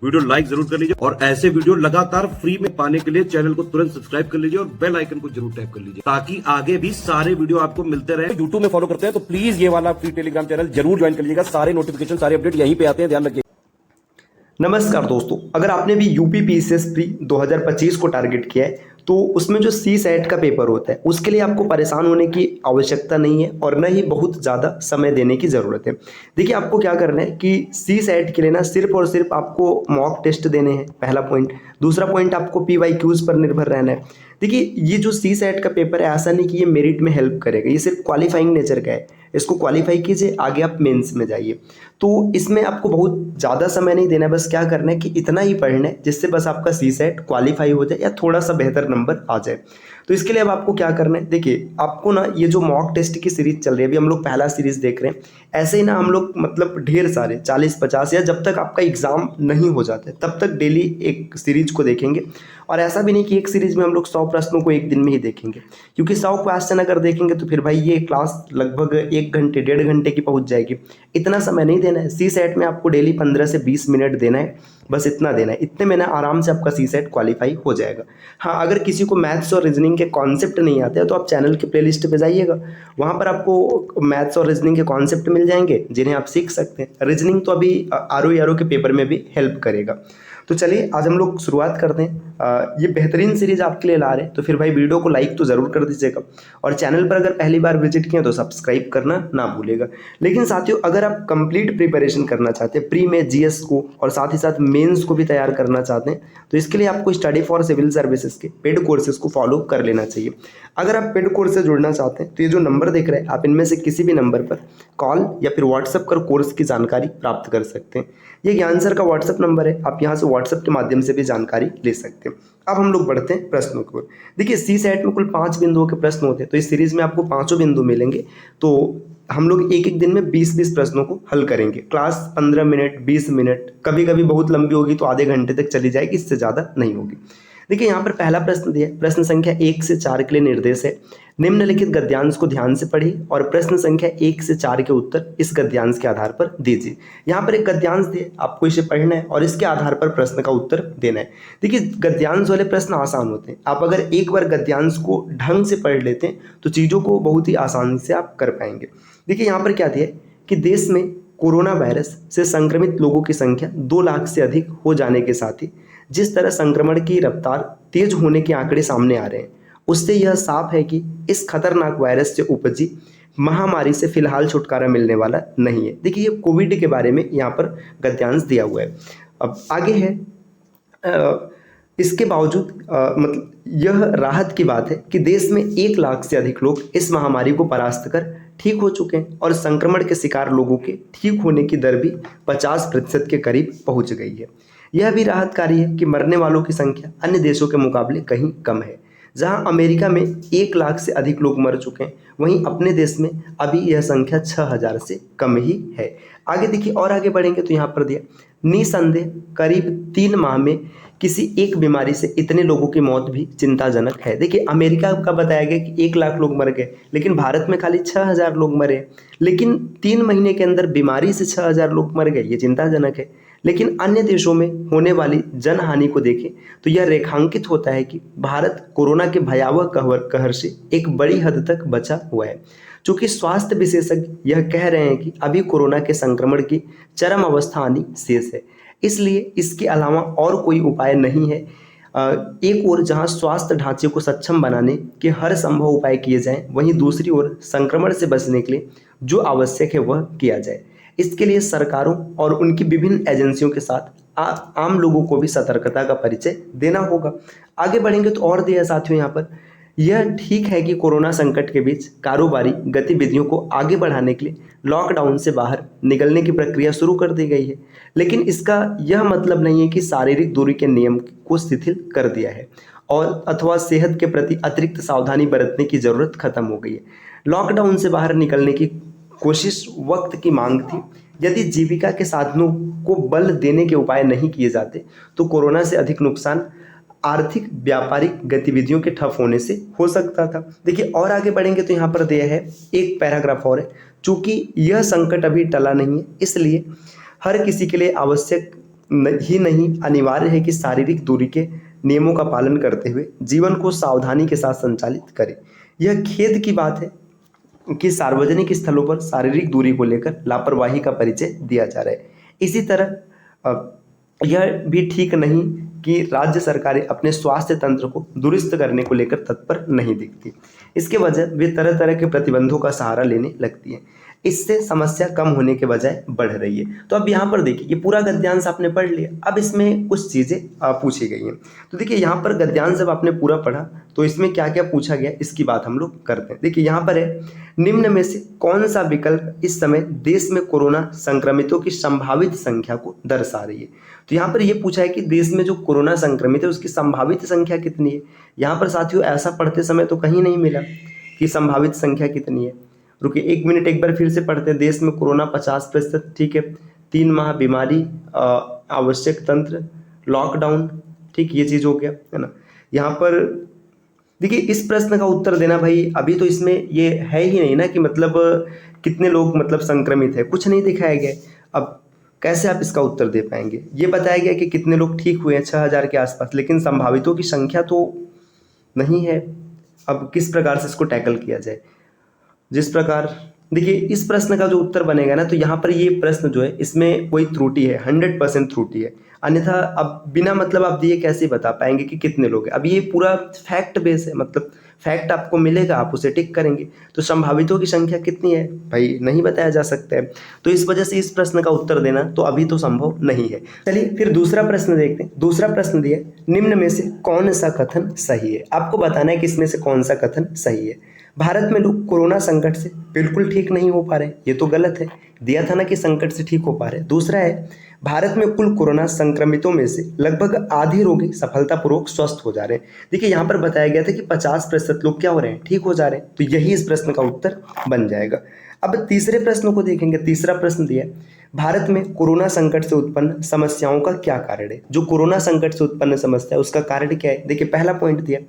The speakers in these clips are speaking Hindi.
वीडियो लाइक जरूर कर लीजिए और ऐसे वीडियो लगातार फ्री में पाने के लिए चैनल को तुरंत सब्सक्राइब कर लीजिए और बेल आइकन को जरूर टैप कर लीजिए ताकि आगे भी सारे वीडियो आपको मिलते रहे। यूट्यूब में फॉलो करते हैं तो प्लीज ये वाला फ्री टेलीग्राम चैनल जरूर ज्वाइन कर लीजिएगा। सारे नोटिफिकेशन सारे अपडेट यहीं पे आते हैं, ध्यान रखिए। नमस्कार दोस्तों, अगर आपने भी यूपी पीसीएस प्री 2025 को टारगेट किया है तो उसमें जो सी सेट का पेपर होता है उसके लिए आपको परेशान होने की आवश्यकता नहीं है और न ही बहुत ज़्यादा समय देने की ज़रूरत है। देखिए, आपको क्या करना है कि सी सेट के लिए ना सिर्फ और सिर्फ आपको मॉक टेस्ट देने हैं, पहला पॉइंट। दूसरा पॉइंट, आपको PYQs पर निर्भर रहना है। देखिए, ये जो सी सेट का पेपर है ऐसा नहीं कि ये मेरिट में हेल्प करेगा, ये सिर्फ क्वालिफाइंग नेचर का है। इसको क्वालिफाई कीजिए, आगे आप मेंस में जाइए। तो इसमें आपको बहुत ज़्यादा समय नहीं देना है, बस क्या करना है कि इतना ही पढ़ना है जिससे बस आपका सी सेट क्वालिफाई हो जाए या थोड़ा सा बेहतर नंबर आ जाए। तो इसके लिए अब आपको क्या करना है, देखिए आपको ना ये जो मॉक टेस्ट की सीरीज चल रही है, अभी हम लोग पहला सीरीज देख रहे हैं, ऐसे ही ना हम लोग मतलब ढेर सारे 40-50 या जब तक आपका एग्जाम नहीं हो जाता है तब तक डेली एक सीरीज को देखेंगे। और ऐसा भी नहीं कि एक सीरीज में हम लोग 100 प्रश्नों को एक दिन में ही देखेंगे, क्योंकि 100 क्वेश्चन अगर देखेंगे तो फिर भाई ये क्लास लगभग 1 घंटे 1.5 घंटे की पहुंच जाएगी। इतना समय नहीं देना है। सी सेट में आपको डेली 15 से 20 मिनट देना है, बस इतना देना है। इतने में ना आराम से आपका सी सेट क्वालिफाई हो जाएगा। हाँ, अगर किसी को मैथ्स और रीजनिंग के कॉन्सेप्ट नहीं आते हैं तो आप चैनल के प्लेलिस्ट पे जाइएगा, वहाँ पर आपको मैथ्स और रीजनिंग के कॉन्सेप्ट मिल जाएंगे जिन्हें आप सीख सकते हैं। रीजनिंग तो अभी RO के पेपर में भी हेल्प करेगा। तो चलिए आज हम लोग शुरुआत करते हैं। ये बेहतरीन सीरीज आपके लिए ला रहे हैं तो फिर भाई वीडियो को लाइक तो ज़रूर कर दीजिएगा और चैनल पर अगर पहली बार विजिट किए तो सब्सक्राइब करना ना भूलेगा। लेकिन साथियों, अगर आप कंप्लीट प्रिपरेशन करना चाहते हैं प्री में GS को और साथ ही साथ मेंस को भी तैयार करना चाहते हैं तो इसके लिए आपको स्टडी फॉर सिविल सर्विसेज के पेड कोर्सेज को फॉलो कर लेना चाहिए। अगर आप पेड कोर्स से जुड़ना चाहते हैं तो ये जो नंबर देख रहे हैं आप इनमें से किसी भी नंबर पर कॉल या फिर व्हाट्सएप कर कोर्स की जानकारी प्राप्त कर सकते हैं। ये ज्ञान सर का व्हाट्सएप नंबर है, आप यहाँ से व्हाट्सएप के माध्यम से भी जानकारी ले सकते हैं। अब हम लोग बढ़ते हैं प्रश्नों की ओर। देखिए, सी सेट में कुल 5 बिंदुओं के प्रश्न होते हैं तो इस सीरीज में आपको 5 बिंदु मिलेंगे। तो हम लोग एक एक दिन में 20-20 प्रश्नों को हल करेंगे। क्लास 15 मिनट 20 मिनट, कभी कभी बहुत लंबी होगी तो आधे घंटे तक चली जाएगी, इससे ज़्यादा नहीं होगी। देखिए, यहाँ पर पहला प्रश्न दिया है, प्रश्न संख्या 1 से 4 के लिए निर्देश है। निम्नलिखित गद्यांश को ध्यान से पढ़िए और प्रश्न संख्या 1 से 4 के उत्तर इस गद्यांश के आधार पर दीजिए। यहाँ पर एक गद्यांश दिए, आपको इसे पढ़ना है और इसके आधार पर प्रश्न का उत्तर देना है। देखिए, गद्यांश वाले प्रश्न आसान होते हैं। आप अगर एक बार गद्यांश को ढंग से पढ़ लेते हैं तो चीज़ों को बहुत ही आसानी से आप कर पाएंगे। देखिए, यहाँ पर क्या दिया है कि देश में कोरोना वायरस से संक्रमित लोगों की संख्या 2 लाख से अधिक हो जाने के साथ ही जिस तरह संक्रमण की रफ्तार तेज होने के आंकड़े सामने आ रहे हैं, उससे यह साफ है कि इस खतरनाक वायरस से उपजी महामारी से फिलहाल छुटकारा मिलने वाला नहीं है। देखिए, ये कोविड के बारे में यहाँ पर गद्यांश दिया हुआ है। अब आगे है, इसके बावजूद मतलब यह राहत की बात है कि देश में 1 लाख से अधिक लोग इस महामारी को परास्त कर ठीक हो चुके हैं और संक्रमण के शिकार लोगों के ठीक होने की दर भी 50% के करीब पहुंच गई है। यह भी राहतकारी है कि मरने वालों की संख्या अन्य देशों के मुकाबले कहीं कम है। जहां अमेरिका में 1 लाख से अधिक लोग मर चुके हैं, वहीं अपने देश में अभी यह संख्या 6000 से कम ही है। आगे देखिए, और आगे बढ़ेंगे तो यहाँ पर दिया, निसंदेह करीब 3 माह में किसी एक बीमारी से इतने लोगों की मौत भी चिंताजनक है। देखिए, अमेरिका का बताया गया कि 1 लाख लोग मर गए, लेकिन भारत में खाली 6000 लोग मरे। लेकिन 3 महीने के अंदर बीमारी से 6000 लोग मर गए, ये चिंताजनक है। लेकिन अन्य देशों में होने वाली जनहानि को देखें तो यह रेखांकित होता है कि भारत कोरोना के भयावह कहर से एक बड़ी हद तक बचा हुआ है। चूंकि स्वास्थ्य विशेषज्ञ यह कह रहे हैं कि अभी कोरोना के संक्रमण की चरम अवस्था आनी शेष है, इसलिए इसके अलावा और कोई उपाय नहीं है। एक ओर जहां स्वास्थ्य ढांचे को सक्षम बनाने के हर संभव उपाय किए जाएं, वहीं दूसरी ओर संक्रमण से बचने के लिए जो आवश्यक है वह किया जाए। इसके लिए सरकारों और उनकी विभिन्न एजेंसियों के साथ आम लोगों को भी सतर्कता का परिचय देना होगा। आगे बढ़ेंगे तो और दिया साथियों, यहाँ पर यह ठीक है कि कोरोना संकट के बीच कारोबारी गतिविधियों को आगे बढ़ाने के लिए लॉकडाउन से बाहर निकलने की प्रक्रिया शुरू कर दी गई है, लेकिन इसका यह मतलब नहीं है कि शारीरिक दूरी के नियम को शिथिल कर दिया है और अथवा सेहत के प्रति अतिरिक्त सावधानी बरतने की जरूरत खत्म हो गई है। लॉकडाउन से बाहर निकलने की कोशिश वक्त की मांग थी। यदि जीविका के साधनों को बल देने के उपाय नहीं किए जाते तो कोरोना से अधिक नुकसान आर्थिक व्यापारिक गतिविधियों के ठप होने से हो सकता था। देखिए, और आगे बढ़ेंगे तो यहाँ पर दिया है एक पैराग्राफ और है, चूंकि यह संकट अभी टला नहीं है, इसलिए हर किसी के लिए आवश्यक ही नहीं अनिवार्य है कि शारीरिक दूरी के नियमों का पालन करते हुए जीवन को सावधानी के साथ संचालित करें। यह खेद की बात है कि सार्वजनिक स्थलों पर शारीरिक दूरी को लेकर लापरवाही का परिचय दिया जा रहा है। इसी तरह यह भी ठीक नहीं कि राज्य सरकारें अपने स्वास्थ्य तंत्र को दुरुस्त करने को लेकर तत्पर नहीं दिखती। इसके वजह वे तरह तरह के प्रतिबंधों का सहारा लेने लगती हैं। इससे समस्या कम होने के बजाय बढ़ रही है। तो अब यहाँ पर देखिए, ये पूरा गद्यांश आपने पढ़ लिया। अब इसमें कुछ चीज़ें पूछी गई हैं। तो देखिए यहाँ पर गद्यांश जब आपने पूरा पढ़ा तो इसमें क्या क्या पूछा गया इसकी बात हम लोग करते हैं। देखिए यहाँ पर है, निम्न में से कौन सा विकल्प इस समय देश में कोरोना संक्रमितों की संभावित संख्या को दर्शा रही है। तो यहाँ पर यह पूछा है कि देश में जो कोरोना संक्रमित है उसकी संभावित संख्या कितनी है। यहाँ पर साथियों ऐसा पढ़ते समय तो कहीं नहीं मिला कि संभावित संख्या कितनी है। रुकिए 1 मिनट, एक बार फिर से पढ़ते हैं। देश में कोरोना 50%, ठीक है। 3 माह बीमारी, आवश्यक तंत्र, लॉकडाउन, ठीक, ये चीज़ हो गया है ना। यहाँ पर देखिए इस प्रश्न का उत्तर देना भाई, अभी तो इसमें ये है ही नहीं ना कि मतलब कितने लोग मतलब संक्रमित है, कुछ नहीं दिखाया गया। अब कैसे आप इसका उत्तर दे पाएंगे। ये बताया गया कि कितने लोग ठीक हुए हैं 6000 के आसपास, लेकिन संभावितों की संख्या तो नहीं है। अब किस प्रकार से इसको टैकल किया जाए। जिस प्रकार देखिए इस प्रश्न का जो उत्तर बनेगा ना, तो यहाँ पर ये प्रश्न जो है इसमें कोई त्रुटि है, 100% त्रुटि है। अन्यथा अब बिना मतलब आप दिए कैसे बता पाएंगे कि कितने लोग हैं। अब ये पूरा फैक्ट बेस है, मतलब फैक्ट आपको मिलेगा, आप उसे टिक करेंगे। तो संभावितों की संख्या कितनी है भाई, नहीं बताया जा सकता है। तो इस वजह से इस प्रश्न का उत्तर देना तो अभी तो संभव नहीं है। चलिए फिर दूसरा प्रश्न देखते हैं। दूसरा प्रश्न दिया, निम्न में से कौन सा कथन सही है। आपको बताना है कि इसमें से कौन सा कथन सही है। भारत में लोग कोरोना संकट से बिल्कुल ठीक नहीं हो पा रहे, ये तो गलत है। दिया था ना कि संकट से ठीक हो पा रहे। दूसरा है, भारत में कुल कोरोना संक्रमितों में से लगभग आधे रोगी सफलतापूर्वक स्वस्थ हो जा रहे हैं। देखिए यहाँ पर बताया गया था कि 50% लोग क्या हो रहे हैं, ठीक हो जा रहे हैं। तो यही इस प्रश्न का उत्तर बन जाएगा। अब तीसरे प्रश्न को देखेंगे। तीसरा प्रश्न दिया, भारत में कोरोना संकट से उत्पन्न समस्याओं का क्या कारण है। जो कोरोना संकट से उत्पन्न समस्या है उसका कारण क्या है। देखिए पहला पॉइंट दिया,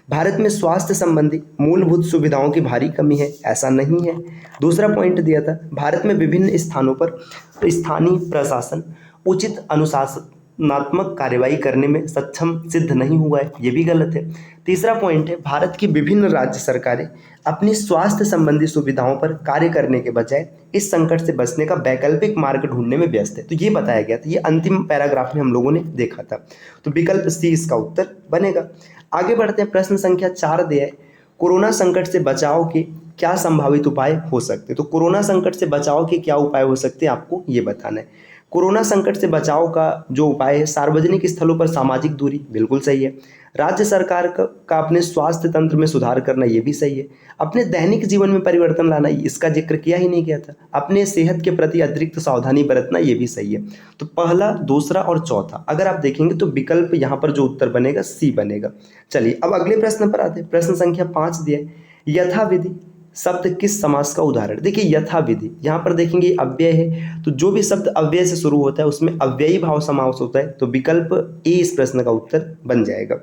भारत में स्वास्थ्य संबंधी मूलभूत सुविधाओं की भारी कमी है, ऐसा नहीं है। दूसरा पॉइंट दिया था, भारत में विभिन्न स्थानों पर स्थानीय प्रशासन उचित अनुशासनात्मक कार्रवाई करने में सक्षम सिद्ध नहीं हुआ है, ये भी गलत है। तीसरा पॉइंट है, भारत की विभिन्न राज्य सरकारें अपनी स्वास्थ्य संबंधी सुविधाओं पर कार्य करने के बजाय इस संकट से बचने का वैकल्पिक मार्ग ढूंढने में व्यस्त है। तो ये बताया गया था, ये अंतिम पैराग्राफ में हम लोगों ने देखा था। तो विकल्प सी इसका उत्तर बनेगा। आगे बढ़ते हैं। प्रश्न संख्या 4 दिया है, कोरोना संकट से बचाव के क्या संभावित उपाय हो सकते हैं। तो कोरोना संकट से बचाव के क्या उपाय हो सकते हैं आपको ये बताना है। कोरोना संकट से बचाव का जो उपाय है, सार्वजनिक स्थलों पर सामाजिक दूरी, बिल्कुल सही है। राज्य सरकार का अपने स्वास्थ्य तंत्र में सुधार करना, ये भी सही है। अपने दैनिक जीवन में परिवर्तन लाना, इसका जिक्र किया ही नहीं गया था। अपने सेहत के प्रति अतिरिक्त सावधानी बरतना, ये भी सही है। तो पहला, दूसरा और चौथा अगर आप देखेंगे तो विकल्प यहाँ पर जो उत्तर बनेगा सी बनेगा। चलिए अब अगले प्रश्न पर आते हैं। प्रश्न संख्या 5 दिया है, यथाविधि शब्द किस समास का उदाहरण। देखिए यथाविधि यहाँ पर देखेंगे अव्यय है, तो जो भी शब्द अव्यय से शुरू होता है उसमें अव्ययी भाव समास होता है। तो विकल्प ए इस प्रश्न का उत्तर बन जाएगा।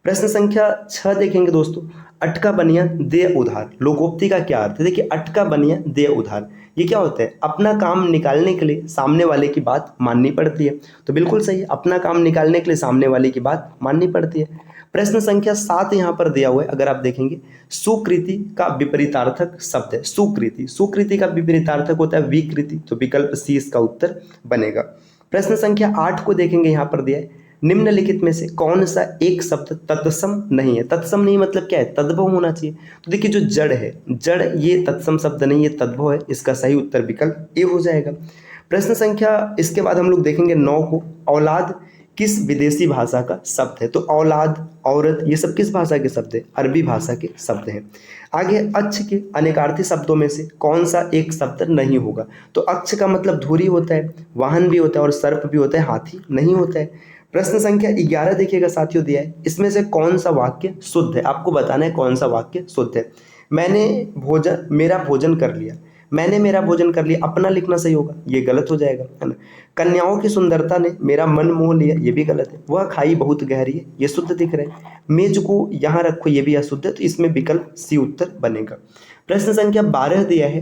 प्रश्न संख्या 6 देखेंगे दोस्तों, अटका बनिया दे उधार, लोकोक्ति का क्या अर्थ है। देखिए अटका बनिया दे उधार, ये क्या होता है, अपना काम निकालने के लिए सामने वाले की बात माननी पड़ती है। तो बिल्कुल सही है, अपना काम निकालने के लिए सामने वाले की बात माननी पड़ती है। प्रश्न संख्या 7 यहाँ पर दिया हुआ है, अगर आप देखेंगे सुकृति का विपरीतार्थक शब्द है। सुकृति, सुकृति का विपरीतार्थक होता है विकृति। तो विकल्प सी इसका उत्तर बनेगा। प्रश्न संख्या 8 को देखेंगे, यहाँ पर दिया है, निम्नलिखित में से कौन सा एक शब्द तत्सम नहीं है। तत्सम नहीं मतलब क्या है, तद्भव होना चाहिए। तो देखिए जो जड़ है, जड़ ये तत्सम शब्द नहीं, ये तद्भव है। इसका सही उत्तर विकल्प ए हो जाएगा। प्रश्न संख्या इसके बाद हम लोग देखेंगे 9 को, औलाद किस विदेशी भाषा का शब्द है। तो औलाद, औरत, ये सब किस भाषा के शब्द है, अरबी भाषा के शब्द हैं। आगे अक्ष के अनेकार्थी शब्दों में से कौन सा एक शब्द नहीं होगा। तो अक्ष का मतलब धुरी होता है, वाहन भी होता है और सर्प भी होता है, हाथी नहीं होता है। प्रश्न संख्या 11 देखिएगा साथियों दिया है, इसमें से कौन सा वाक्य शुद्ध है। आपको बताना है कौन सा वाक्य शुद्ध है। मेरा भोजन कर लिया, मैंने मेरा भोजन कर लिया, अपना लिखना सही होगा, ये गलत हो जाएगा, है ना। कन्याओं की सुंदरता ने मेरा मन मोह लिया, ये भी गलत है। वह खाई बहुत गहरी है, ये शुद्ध दिख रहा है। मेज को यहाँ रखो, ये भी अशुद्ध है। तो इसमें विकल्प सी उत्तर बनेगा। प्रश्न संख्या 12 दिया है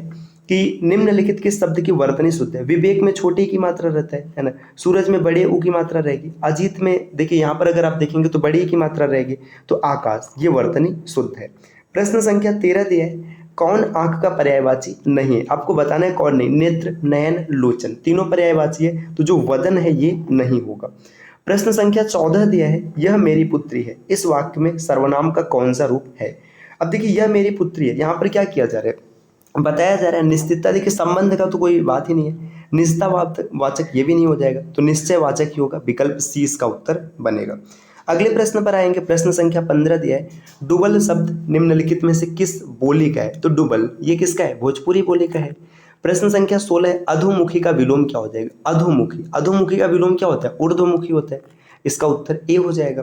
कि निम्नलिखित किस शब्द की वर्तनी शुद्ध है। विवेक में छोटे की मात्रा रहता है ना। सूरज में बड़े ऊ की मात्रा रहेगी। अजीत में देखिए यहाँ पर अगर आप देखेंगे तो बड़ी की मात्रा रहेगी। तो आकाश, ये वर्तनी शुद्ध है। प्रश्न संख्या 13 दिया है, कौन आंख का पर्यायवाची नहीं है। आपको बताना है कौन नहीं। नेत्र, नयन, लोचन, तीनों पर्यायवाची है, तो जो वदन है ये नहीं होगा। प्रश्न संख्या 14 दिया है, यह मेरी पुत्री है। इस वाक्य में सर्वनाम का कौन सा रूप है। अब देखिए यह मेरी पुत्री है, यहाँ पर क्या किया जा रहा है, बताया जा रहा है निश्चितता। देखिए संबंध का तो कोई बात ही नहीं है, निश्चितता वाचक ये भी नहीं हो जाएगा, तो निश्चय वाचक ही होगा। विकल्प सी इसका उत्तर बनेगा। अगले प्रश्न पर आएंगे। प्रश्न संख्या 15 दिया है, डुबल शब्द निम्नलिखित में से किस बोली का है। तो डुबल ये किसका है, भोजपुरी बोली का है। प्रश्न संख्या 16 है, अधोमुखी का विलोम क्या हो जाएगा। अधोमुखी, अधोमुखी का विलोम क्या होता है, ऊर्ध्वमुखी होता है। इसका उत्तर ए हो जाएगा।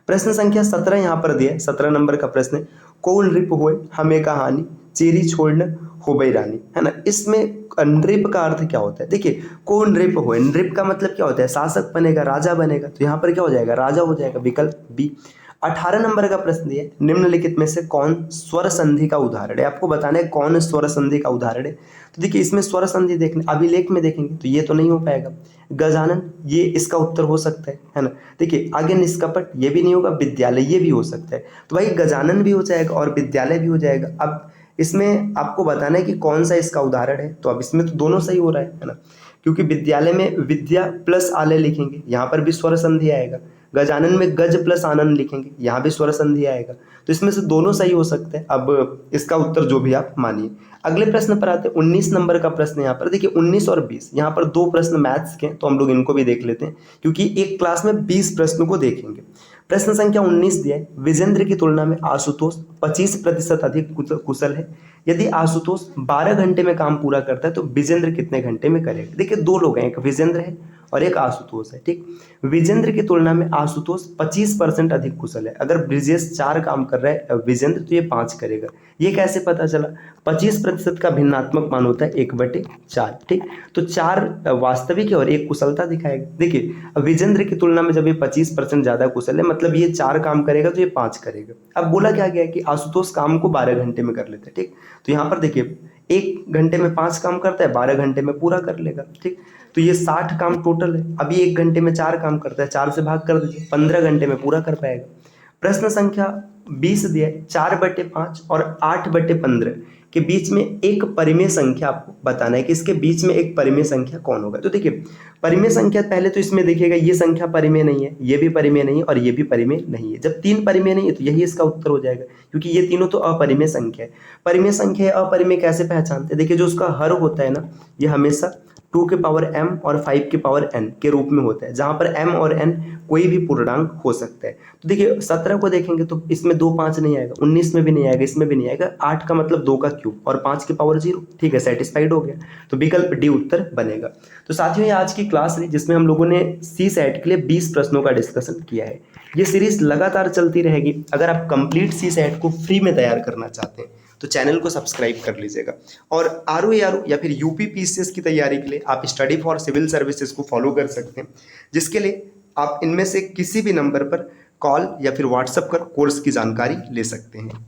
प्रश्न संख्या 17 यहाँ पर दिया है, 17 नंबर का प्रश्न है, कौन नृप होए हमें कहानी, चेरी छोड़ना हो बई रानी, है ना। इसमें नृप का अर्थ क्या होता है। देखिए कौन नृप होए, नृप का मतलब क्या होता है, शासक बनेगा, राजा बनेगा, तो यहाँ पर क्या हो जाएगा, राजा हो जाएगा। विकल्प बी। 18 नंबर का प्रश्न दिया, निम्नलिखित में से कौन स्वर संधि का उदाहरण है। आपको बताना है कौन स्वर संधि का उदाहरण है। तो देखिए इसमें स्वर संधि देखने अभिलेख में देखेंगे तो ये तो नहीं हो पाएगा। गजानन ये इसका उत्तर हो सकता है ना। देखिए आगे निष्कपट ये भी नहीं होगा, विद्यालय ये भी हो सकता है। तो भाई गजानन भी हो जाएगा और विद्यालय भी हो जाएगा। अब इसमें आपको बताना है कि कौन सा इसका उदाहरण है। तो अब इसमें तो दोनों सही हो रहा है ना, क्योंकि विद्यालय में विद्या प्लस आलय लिखेंगे, यहाँ पर भी स्वर संधि आएगा। गजानन में गज प्लस आनंद लिखेंगे, यहाँ भी स्वर संधि आएगा। तो इसमें से दोनों सही हो सकते हैं। अब इसका उत्तर जो भी आप मानिए। अगले प्रश्न पर आते हैं। 19 नंबर का प्रश्न यहाँ पर देखिए, 19 और 20 यहाँ पर दो प्रश्न मैथ्स के, तो हम लोग इनको भी देख लेते हैं, क्योंकि एक क्लास में 20 प्रश्नों को देखेंगे। प्रश्न संख्या 19 दिया है, विजेंद्र की तुलना में आशुतोष 25% अधिक कुशल है। यदि आशुतोष 12 घंटे में काम पूरा करता है तो विजेंद्र कितने घंटे में करेगा। देखिए दो लोग हैं, एक विजेंद्र है और एक आशुतोष है। ठीक, विजेंद्र की तुलना में आशुतोष 25% अधिक कुशल है। अगर ब्रिजेश 4 काम कर रहा है विजेंद्र, तो ये 5 करेगा। ये कैसे पता चला, 25% का भिन्नात्मक मान होता है 1/4। ठीक, तो 4 वास्तविक है और 1 कुशलता दिखाएगा। देखिए विजेंद्र की तुलना में जब ये 25% ज्यादा कुशल है, मतलब ये 4 काम करेगा तो ये 5 करेगा। अब बोला क्या गया कि आशुतोष काम को 12 घंटे में कर लेते हैं। ठीक, तो यहाँ पर देखिए 1 घंटे में 5 काम करता है, 12 घंटे में पूरा कर लेगा। ठीक, तो ये 60 काम टोटल है। अभी 1 घंटे में 4 काम करता है, 4 से भाग कर दीजिए, 15 घंटे में पूरा कर पाएगा। प्रश्न संख्या 20 दिया है, 4/5 और 8/15 के बीच में एक परिमेय संख्या आपको बताना है कि इसके बीच में एक परिमेय संख्या कौन होगा। तो देखिए परिमेय संख्या पहले तो इसमें देखिएगा, ये संख्या परिमेय नहीं है, ये भी परिमेय नहीं है और ये भी परिमेय नहीं है। जब 3 परिमेय नहीं है तो यही इसका उत्तर हो जाएगा, क्योंकि ये तीनों तो अपरिमेय संख्या है। परिमेय संख्या अपरिमेय कैसे पहचानते हैं, देखिए जो उसका हर होता है ना, ये हमेशा 2 के पावर m और 5 के पावर n के रूप में होता है, जहां पर m और n कोई भी पूर्णांक हो सकता है। तो देखिए 17 को देखेंगे तो इसमें 2 5 नहीं आएगा, 19 में भी नहीं आएगा, इसमें भी नहीं आएगा। 8 का मतलब 2 का क्यूब और 5 के पावर 0। ठीक है, सेटिस्फाइड हो गया, तो विकल्प डी उत्तर बनेगा। तो साथियों ये आज की क्लास रही, जिसमें हम लोगों ने सी सेट के लिए 20 प्रश्नों का डिस्कशन किया है। ये सीरीज लगातार चलती रहेगी। अगर आप कंप्लीट सी सेट को फ्री में तैयार करना चाहते हैं तो चैनल को सब्सक्राइब कर लीजिएगा। और आरओ या फिर यूपी पीसीएस की तैयारी के लिए आप स्टडी फॉर सिविल सर्विसेज को फॉलो कर सकते हैं, जिसके लिए आप इनमें से किसी भी नंबर पर कॉल या फिर व्हाट्सएप कर कोर्स की जानकारी ले सकते हैं।